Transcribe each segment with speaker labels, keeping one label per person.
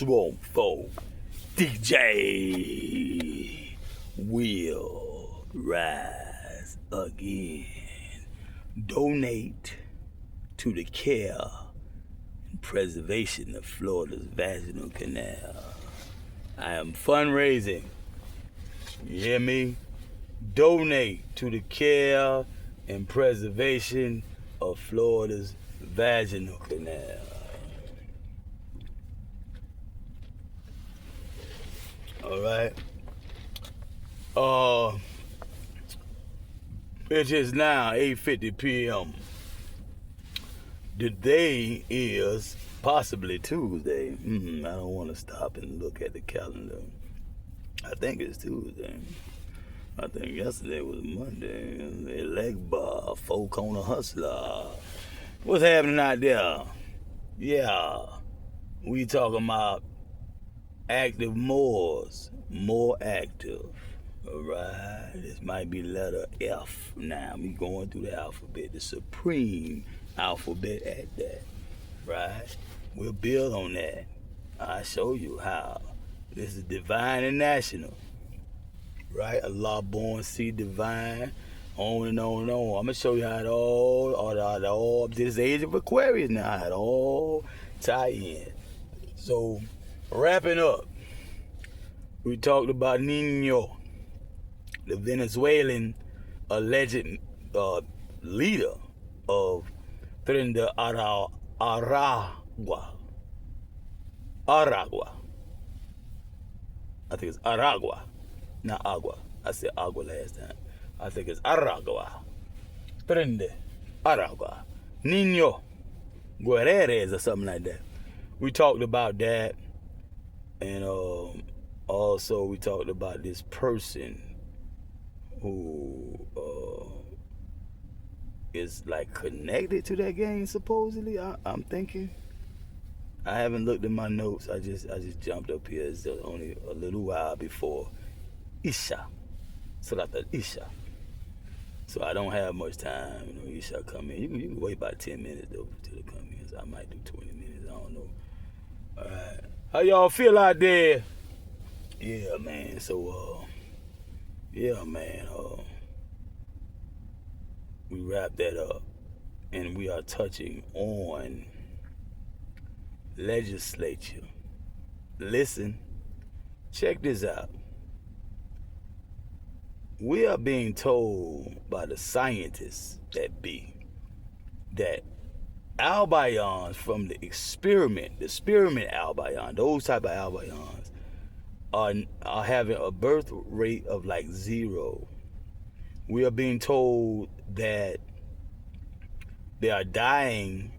Speaker 1: Swamp Folk DJ will rise again. Donate to the care and preservation of Florida's vaginal canal. I am fundraising. You hear me? Donate to the care and preservation of Florida's vaginal canal. All right. It is now 8:50 p.m. The day is possibly Tuesday. I don't want to stop and look at the calendar. I think it's Tuesday. I think yesterday was Monday. A leg bar, four-corner hustler. What's happening out there? Yeah, we talking about active Moors, more active. All right, this might be letter F now. We going through the alphabet, the supreme alphabet at that. Right? We'll build on that. I'll show you how. This is divine and national. Right? Allah born, see divine, on and on and on. I'm gonna show you how it all this age of Aquarius now, how it all tie in. So, wrapping up, we talked about Nino, the Venezuelan alleged leader of Trinidad Aragua. I think it's Aragua, not Agua. I said Agua last time. I think it's Aragua. Trinidad Aragua. Nino Guerreres or something like that. We talked about that, and also we talked about this person who is like connected to that gang supposedly. I'm thinking. I haven't looked at my notes. I just jumped up here. It's only a little while before Isha. Salat al-Isha. So I don't have much time. You know, Isha come in. You can wait about 10 minutes though till it come in. So I might do 20 minutes. I don't know. All right. How y'all feel out there? Yeah, man. So yeah, man. We wrap that up, and we are touching on legislature. Listen, check this out. We are being told by the scientists that albions from the experiment albion, those type of albions are having a birth rate of like 0. We are being told that they are dying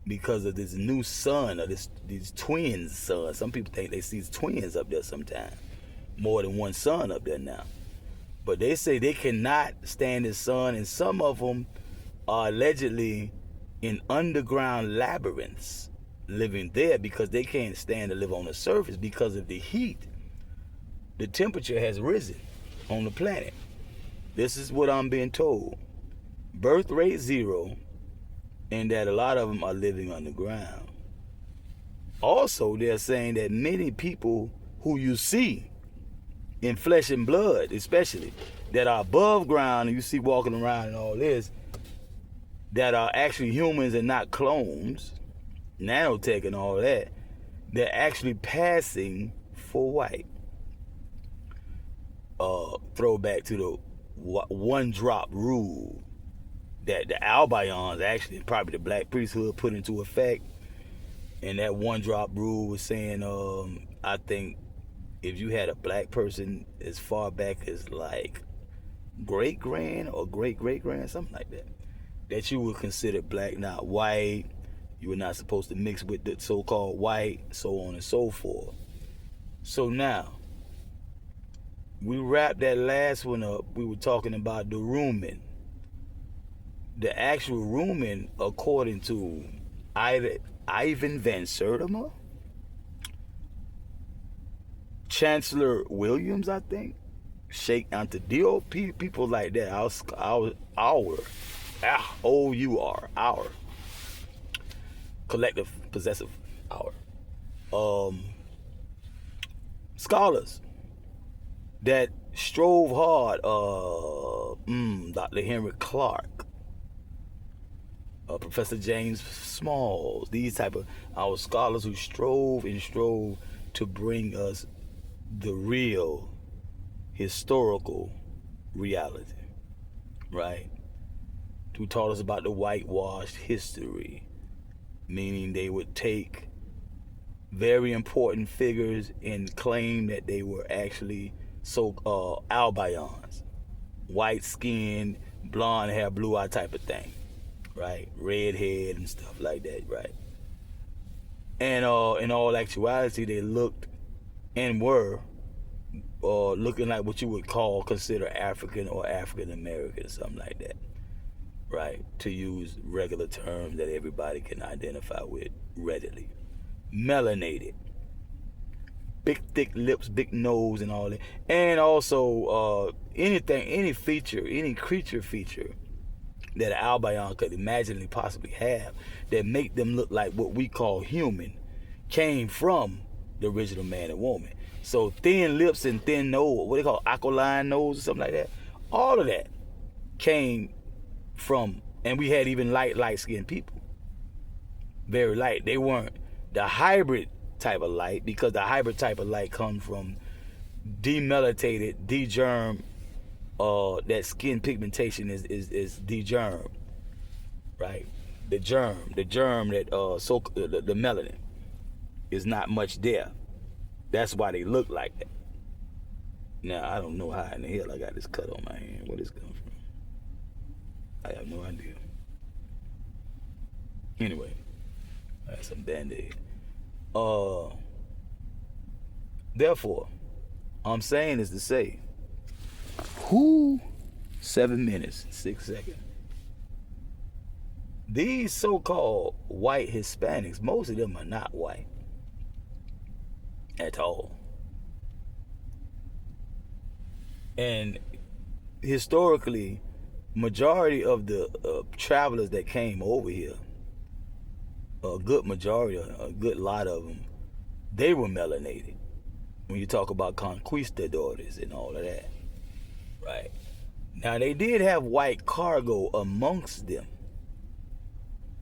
Speaker 1: because of this new sun, or these twins sun. Some people think they see twins up there sometime. More than one sun up there now. But they say they cannot stand the sun, and some of them are allegedly in underground labyrinths living there because they can't stand to live on the surface because of the heat. The temperature has risen on the planet. This is what I'm being told. Birth rate 0, and that a lot of them are living underground. Also, they're saying that many people who you see in flesh and blood, especially, that are above ground and you see walking around and all this, that are actually humans and not clones, nanotech and all that, they're actually passing for white. Throwback to the one drop rule that the Albions, actually probably the black priesthood, put into effect. And that one drop rule was saying, I think if you had a black person as far back as like great-grand or great-great-grand, something like that, that you were considered black, not white. You were not supposed to mix with the so-called white, so on and so forth. So now, we wrapped that last one up. We were talking about the rumen. The actual rumen, according to Ivan Van Sertima, Chancellor Williams, I think, Sheikh Antadio, people like that, our collective possessive our. scholars that strove hard. Dr. Henry Clark, Professor James Smalls, these type of our scholars who strove to bring us the real historical reality, right? Who taught us about the whitewashed history, meaning they would take very important figures and claim that they were actually albions, white skin, blonde hair, blue eye type of thing, right? Red head and stuff like that, right? And in all actuality, they looked and were looking like what you would consider African or African American, something like that, right? To use regular terms that everybody can identify with readily. Melanated, big thick lips, big nose, and all that, and also any creature feature that an albion could imaginably possibly have that make them look like what we call human came from the original man and woman. So thin lips and thin nose, what they call aquiline nose or something like that, all of that came from, and we had even light-skinned people, very light. They weren't the hybrid type of light, because the hybrid type of light comes from demelanated, degerm. That skin pigmentation is degerm, right? The germ that the melanin is not much there. That's why they look like that. Now I don't know how in the hell I got this cut on my hand. Where this come from? I have no idea. Anyway, I had some Band-Aid. Therefore, I'm saying is to say, 7 minutes, 6 seconds. These so-called white Hispanics, most of them are not white at all. And historically, majority of the travelers that came over here, a good majority, a good lot of them, they were melanated. When you talk about conquistadors and all of that, right? Now they did have white cargo amongst them,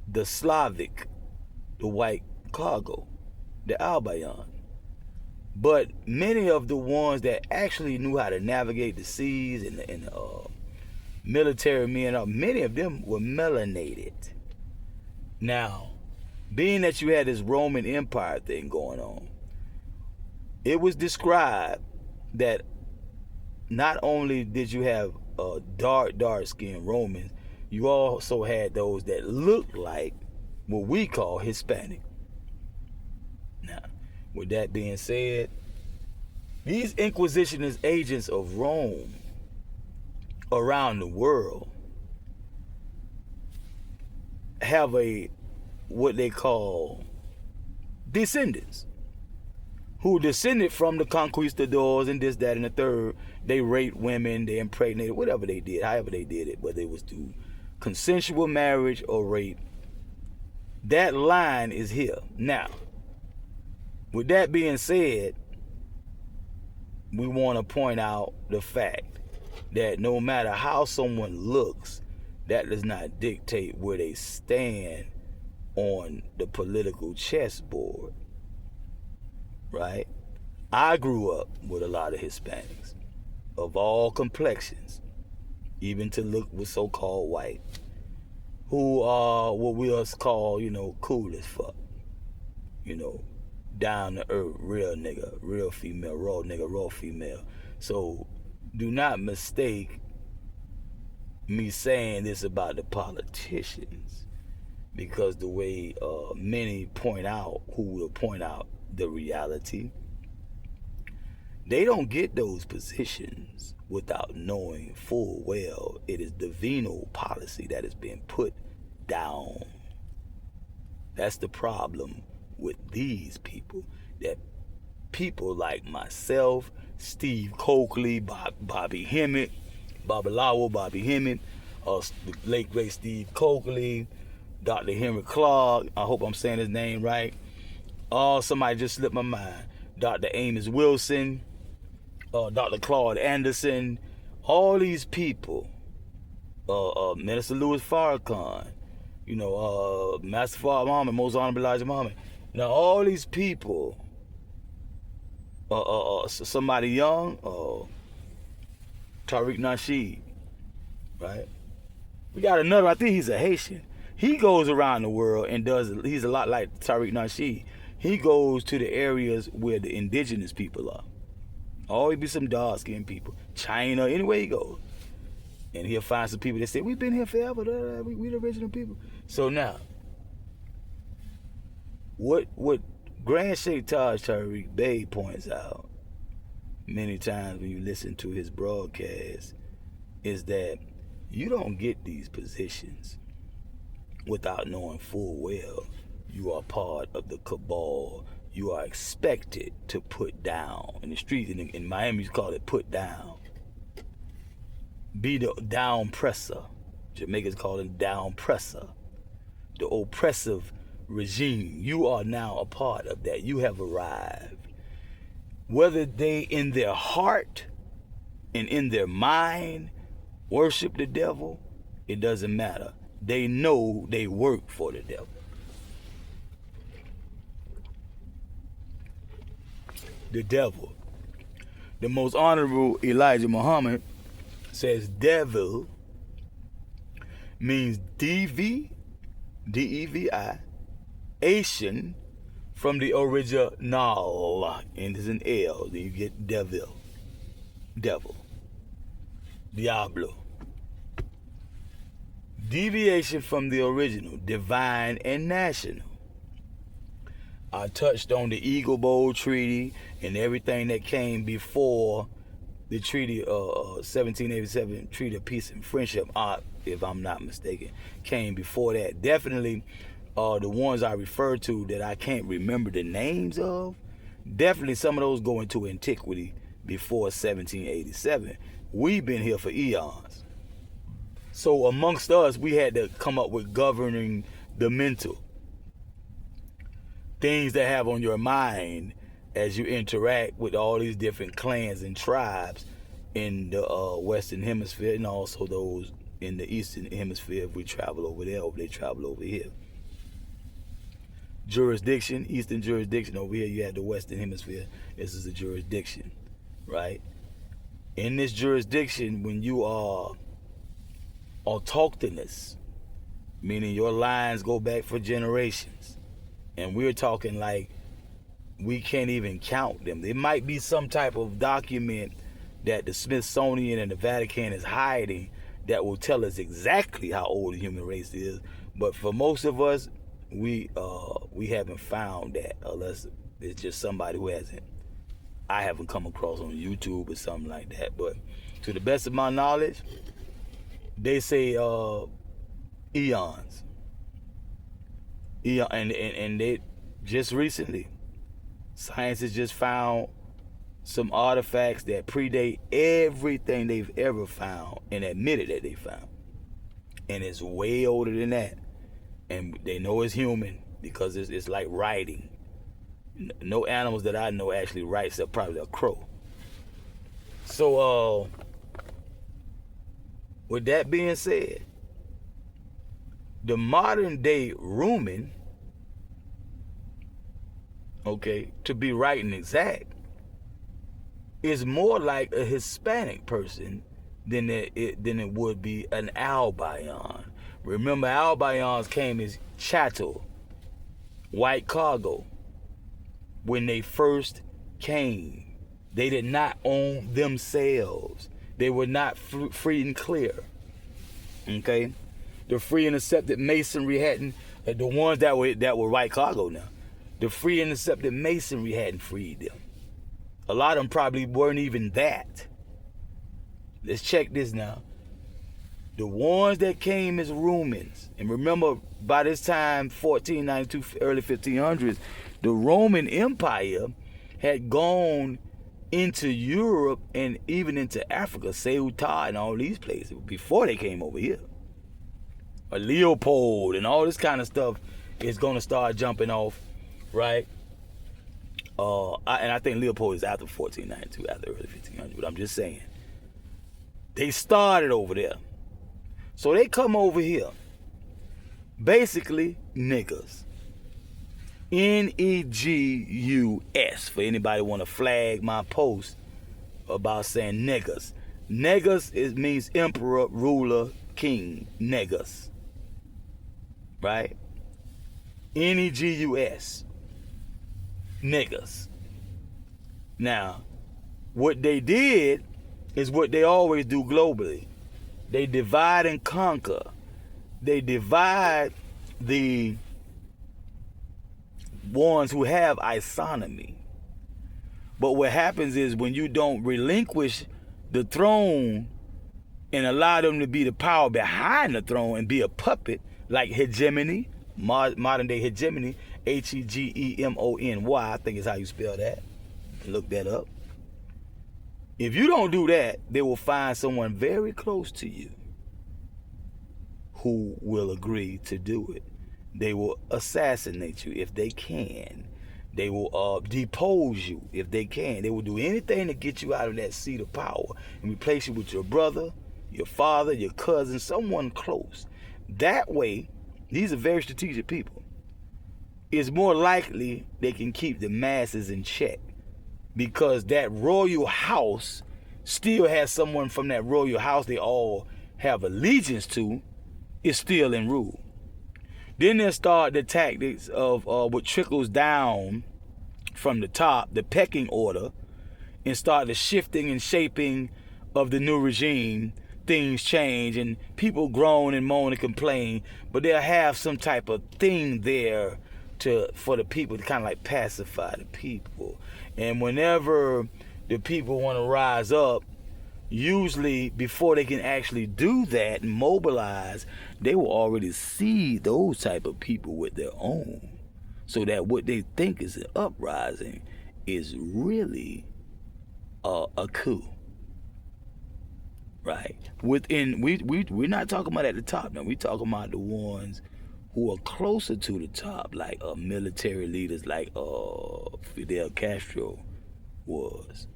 Speaker 1: the Slavic, the white cargo, the albion. But many of the ones that actually knew how to navigate the seas and the military men, many of them were melanated. Now, being that you had this Roman Empire thing going on, it was described that not only did you have dark-skinned Romans, you also had those that looked like what we call Hispanic. Now, with that being said, these Inquisitionist agents of Rome around the world have what they call descendants who descended from the conquistadors and this, that, and the third. They raped women, they impregnated, whatever they did, however they did it, whether it was through consensual marriage or rape. That line is here. Now, with that being said, we want to point out the fact that no matter how someone looks, that does not dictate where they stand on the political chessboard, right? I grew up with a lot of Hispanics of all complexions, even to look with so-called white, who are what we'll call, cool as fuck, down to earth, real nigga, real female, raw nigga, raw female. So do not mistake me saying this about the politicians, because the way many point out, who will point out the reality, they don't get those positions without knowing full well it is the venal policy that is being put down. That's the problem with these people, that people like myself, Steve Coakley, Bobby Hemmett, Babalawo Bobby Hemmett, the late great Steve Coakley, Dr. Henry Clark, I hope I'm saying his name right. Somebody just slipped my mind. Dr. Amos Wilson, Dr. Claude Anderson, all these people, Minister Louis Farrakhan, Master Fard Muhammad, Most Honorable Elijah Muhammad. Now all these people, somebody young, Tariq Nasheed, right? We got another, I think he's a Haitian. He goes around the world and he's a lot like Tariq Nasheed. He goes to the areas where the indigenous people are. Always be some dark-skinned people. China, anywhere he goes. And he'll find some people that say, we've been here forever, we the original people. So now, what Grand Sheikh Taj Tariq Bey points out many times when you listen to his broadcast is that you don't get these positions without knowing full well you are part of the cabal. You are expected to put down. In the streets, in Miami, you call it put down. Be the down presser. Jamaicans call it down presser. The oppressive regime. You are now a part of that. You have arrived. Whether they in their heart and in their mind worship the devil, it doesn't matter. They know they work for the devil. The devil. The Most Honorable Elijah Muhammad says devil means D-V, D-E-V-I, Asian from the original, and there's an L, then you get devil. Devil. Diablo. Deviation from the original, divine and national. I touched on the Eagle Bowl Treaty and everything that came before the Treaty 1787, Treaty of Peace and Friendship, if I'm not mistaken, came before that. Definitely the ones I refer to that I can't remember the names of, definitely some of those go into antiquity before 1787. We've been here for eons. So amongst us, we had to come up with governing the mental. Things that have on your mind as you interact with all these different clans and tribes in the Western Hemisphere, and also those in the Eastern Hemisphere if we travel over there or if they travel over here. Jurisdiction, Eastern jurisdiction. Over here you have the Western Hemisphere. This is a jurisdiction, right? In this jurisdiction, when you are autochthonous, meaning your lines go back for generations, and we're talking like we can't even count them. There might be some type of document that the Smithsonian and the Vatican is hiding that will tell us exactly how old the human race is. But for most of us, we haven't found that, unless it's just somebody who I haven't come across on YouTube or something like that. But to the best of my knowledge, they say eons. And they just recently, science has just found some artifacts that predate everything they've ever found and admitted that they found. And it's way older than that. And they know it's human because it's like writing. No animals that I know actually write except probably a crow. So, with that being said, the modern day Roman, to be right and exact, is more like a Hispanic person than it would be an Albion. Remember, Albions came as chattel, white cargo. When they first came, they did not own themselves. They were not free and clear. Okay? The free and accepted masonry hadn't, the ones that were white cargo now, the free and accepted masonry hadn't freed them. A lot of them probably weren't even that. Let's check this now. The ones that came as Romans, and remember by this time, 1492, early 1500s, the Roman Empire had gone into Europe and even into Africa, Ceuta and all these places before they came over here. Or Leopold and all this kind of stuff is going to start jumping off, right? And I think Leopold is after 1492, after early 1500. But I'm just saying, they started over there. So they come over here. Basically, niggers. Negus. For anybody want to flag my post about saying niggers. Negus means emperor, ruler, king. Negus. Right? Negus. Niggers. Now, what they did is what they always do globally. They divide and conquer. They divide the ones who have isonomy. But what happens is when you don't relinquish the throne and allow them to be the power behind the throne and be a puppet, like hegemony, modern day hegemony, Hegemony, I think is how you spell that. Look that up. If you don't do that, they will find someone very close to you who will agree to do it. They will assassinate you if they can. They will depose you if they can. They will do anything to get you out of that seat of power and replace you with your brother, your father, your cousin, someone close. That way, these are very strategic people. It's more likely they can keep the masses in check because that royal house still has someone from that royal house they all have allegiance to is still in rule. Then they'll start the tactics of what trickles down from the top, the pecking order, and start the shifting and shaping of the new regime. Things change and people groan and moan and complain, but they'll have some type of thing there for the people to kind of like pacify the people. And whenever the people want to rise up, usually before they can actually do that and mobilize, they will already see those type of people with their own, so that what they think is an uprising is really a coup. Right? Within we're not talking about at the top now. We're talking about the ones who are closer to the top, like military leaders like Fidel Castro was.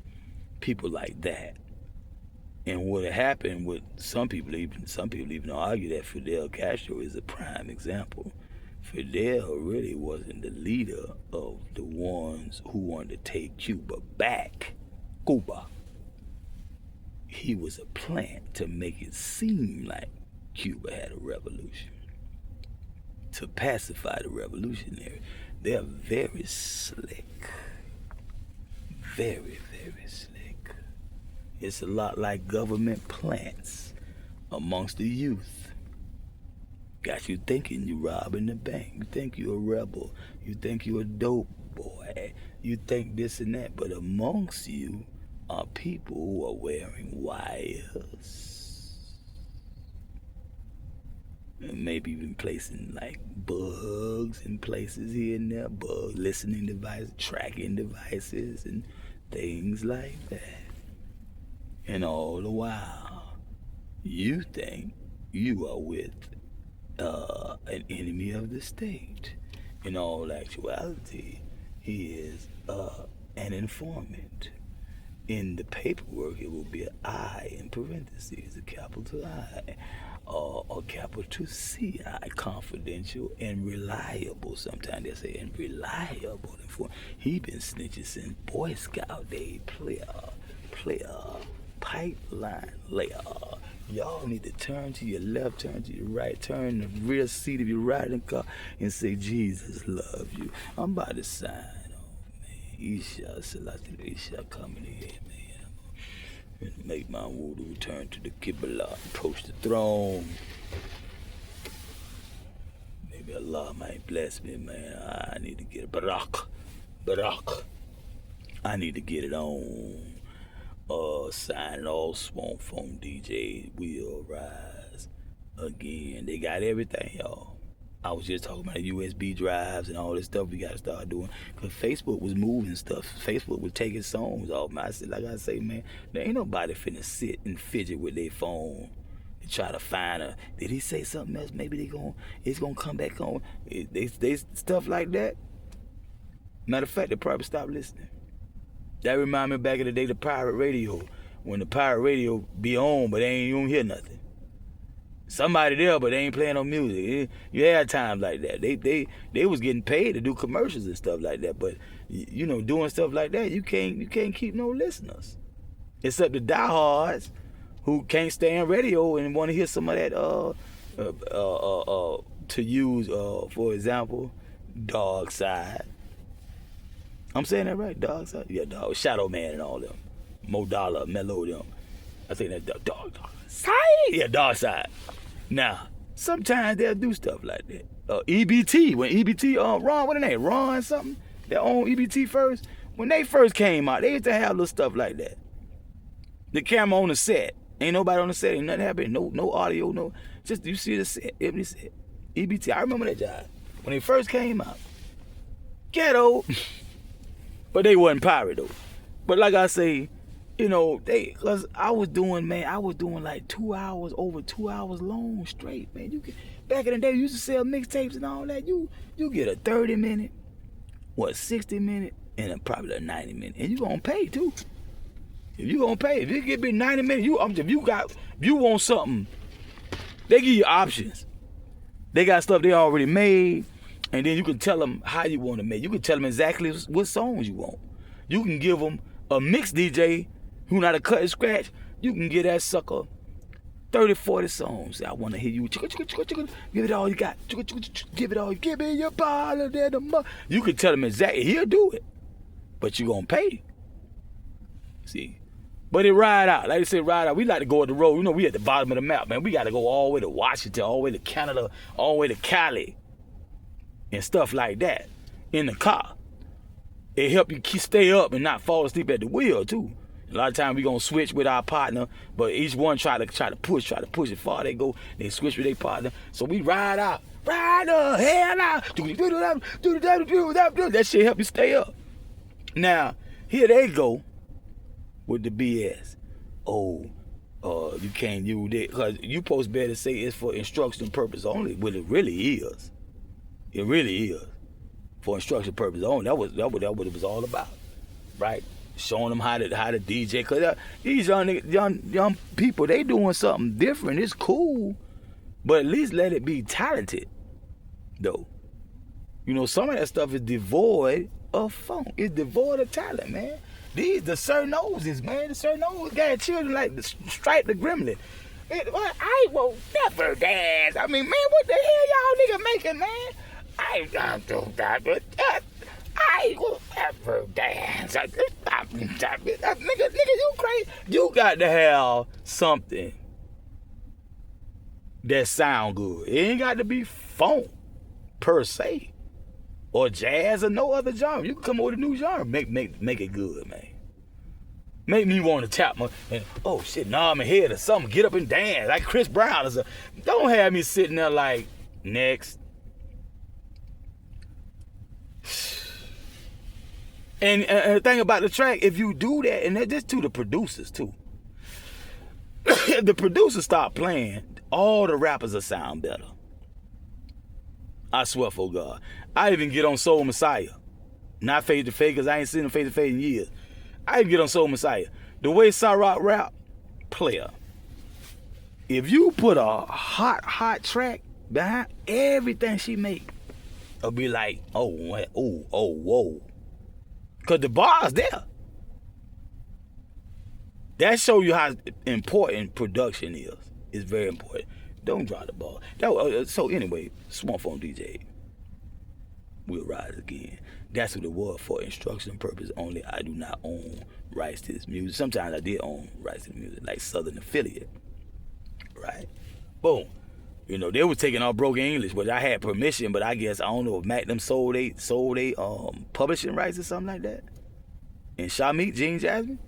Speaker 1: People like that. And what happened with some people even argue that Fidel Castro is a prime example. Fidel really wasn't the leader of the ones who wanted to take Cuba back. Cuba. He was a plant to make it seem like Cuba had a revolution. To pacify the revolutionary. They're very slick. Very, very slick. It's a lot like government plants amongst the youth. Got you thinking you robbing the bank. You think you're a rebel. You think you're a dope boy. You think this and that. But amongst you are people who are wearing wires. And maybe even placing like bugs in places here and there. Bug listening devices, tracking devices, and things like that. And all the while, you think you are with an enemy of the state. In all actuality, he is an informant. In the paperwork, it will be an I in parentheses, a capital I, or capital C-I, confidential and reliable. Sometimes they say and reliable. He been snitching since Boy Scout day, player, pipeline layer. Y'all need to turn to your left, turn to your right, turn the rear seat of your riding car and say, Jesus loves you. I'm about to sign off, man. Isha coming in here, man. And make my wudu turn to the Qibla, approach the throne. Maybe Allah might bless me, man. I need to get it. Barak. I need to get it on. Signing all swamp phone DJ will rise again. They got everything, y'all. I was just talking about USB drives and all this stuff we got to start doing, because Facebook was moving stuff. Facebook was taking songs off. I said, like I say, man, there ain't nobody finna sit and fidget with their phone and try to find a, did he say something else? Maybe it's gonna come back on. They stuff like that. Matter of fact, they probably stopped listening. That remind me back in the day, the pirate radio. When the pirate radio be on, but you don't hear nothing. Somebody there, but they ain't playing no music. You had times like that. They was getting paid to do commercials and stuff like that. But you know, doing stuff like that, you can't keep no listeners, except the diehards who can't stand radio and want to hear some of that. To use, for example, Dog Side. I'm saying that right, Dog Side. Yeah, Dog Shadow Man and all them. Mo Dollar, Mellow them. I think that's Dog Side. Yeah, Dog Side. Now, sometimes they'll do stuff like that. EBT, when EBT, Ron, what the name? Ron something? They own EBT first. When they first came out, they used to have little stuff like that. The camera on the set. Ain't nobody on the set. Ain't nothing happening. No audio, no. Just you see the set. Empty set. EBT. I remember that job. When they first came out. Ghetto. But they wasn't pirate though. But like I say, you know, cause I was doing like 2 hours, over 2 hours long straight, man. Back in the day, you used to sell mixtapes and all that. You get a 30-minute, 60-minute, and probably a 90-minute, and you gonna pay too. If you gonna pay, if you give me 90 minutes, if you want something, they give you options. They got stuff they already made, and then you can tell them how you want to make. You can tell them exactly what songs you want. You can give them a mix DJ who know how to cut and scratch. You can get that sucker 30, 40 songs. Say, I want to hear you. Give it all you got. Give it all. Give me your bottle. You can tell him exactly. He'll do it. But you going to pay. See? But it ride out. Like they say, ride out. We like to go on the road. You know, we at the bottom of the map, man. We got to go all the way to Washington, all the way to Canada, all the way to Cali, and stuff like that in the car. It help you stay up and not fall asleep at the wheel, too. A lot of times we gonna switch with our partner, but each one try to push it far. They switch with their partner. So we ride out, ride the hell out. That shit help you stay up. Now here they go with the BS. You can't use it because you supposed to be able to say it's for instruction purpose only. Well, it really is. It really is for instruction purpose only. That was what it was all about, right? Showing them how to DJ, cause these young people, they doing something different. It's cool, but at least let it be talented, though. You know, some of that stuff is devoid of funk. It's devoid of talent, man. The Sir Noses, man. The Sir Noses got children like the Stripe the Gremlin. I will never dance. I mean, man, what the hell y'all nigga making, man? I don't do that, but I will never dance. Nigga, you crazy. You got to have something that sound good. It ain't got to be funk, per se, or jazz or no other genre. You can come up with a new genre. Make it good, man. Make me want to tap oh shit, nod my head or something. Get up and dance like Chris Brown or something. Don't have me sitting there like, next. And the thing about the track, if you do that, and that's to the producers too. If the producers start playing, all the rappers will sound better. I swear for God. I even get on Soul Messiah. Not Face to Face, because I ain't seen him face to face in years. I even get on Soul Messiah. The way Cyrock rap, player. If you put a hot track behind everything she make, it'll be like, whoa. Because the bar's there. That shows you how important production is. It's very important. Don't drop the ball. So anyway, Swamp Phone DJ. We'll rise again. That's what it was, for instruction purpose only. I do not own rights to this music. Sometimes I did own rights to the music, like Southern Affiliate. Right? Boom. You know, they were taking all broken English, but I had permission, but I guess, I don't know if Mac them sold they publishing rights or something like that. And Shamik, Gene Jasmine?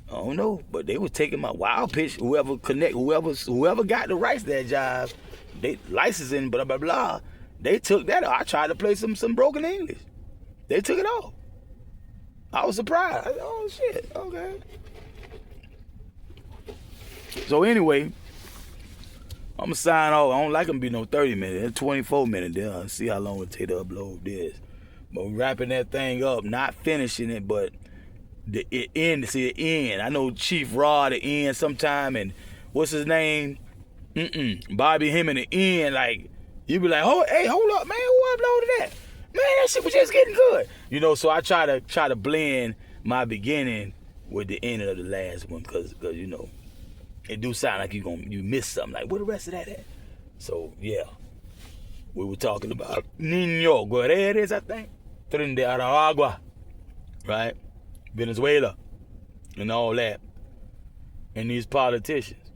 Speaker 1: I don't know, but they was taking my wild pitch, whoever got the rights to that job, they licensing, blah, blah, blah. They took that. I tried to play some broken English. They took it off. I was surprised. I said, oh, shit, okay. So anyway, I'm going to sign off. I don't like them to be no 30 minutes. 24 minutes there. I'll see how long it take to upload this. But wrapping that thing up, not finishing it, but the end. See the end. I know Chief Raw the end sometime, and what's his name? Bobby him in the end. Like you be like, oh, hey, hold up, man, who uploaded that? Man, that shit was just getting good. You know, so I try to blend my beginning with the ending of the last one, cause you know, it do sound like you miss something. Like where the rest of that at? So yeah, we were talking about Niño Guerreros, I think, Trinidad Agua, right? Venezuela, and all that, and these politicians,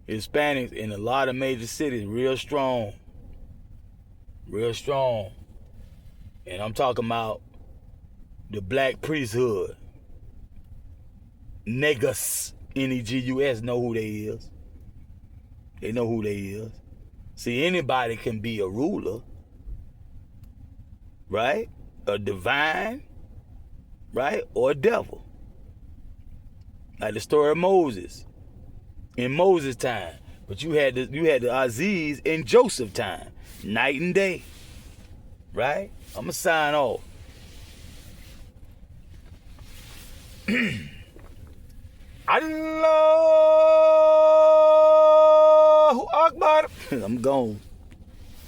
Speaker 1: Hispanics in a lot of major cities, real strong, and I'm talking about the black priesthood. Negus, Negus, know who they is. They know who they is. See, anybody can be a ruler, right? A divine, right? Or a devil. Like the story of Moses. In Moses' time. But you had the Aziz in Joseph time. Night and day. Right? I'm going to sign off. Allahu Akbar. I'm gone.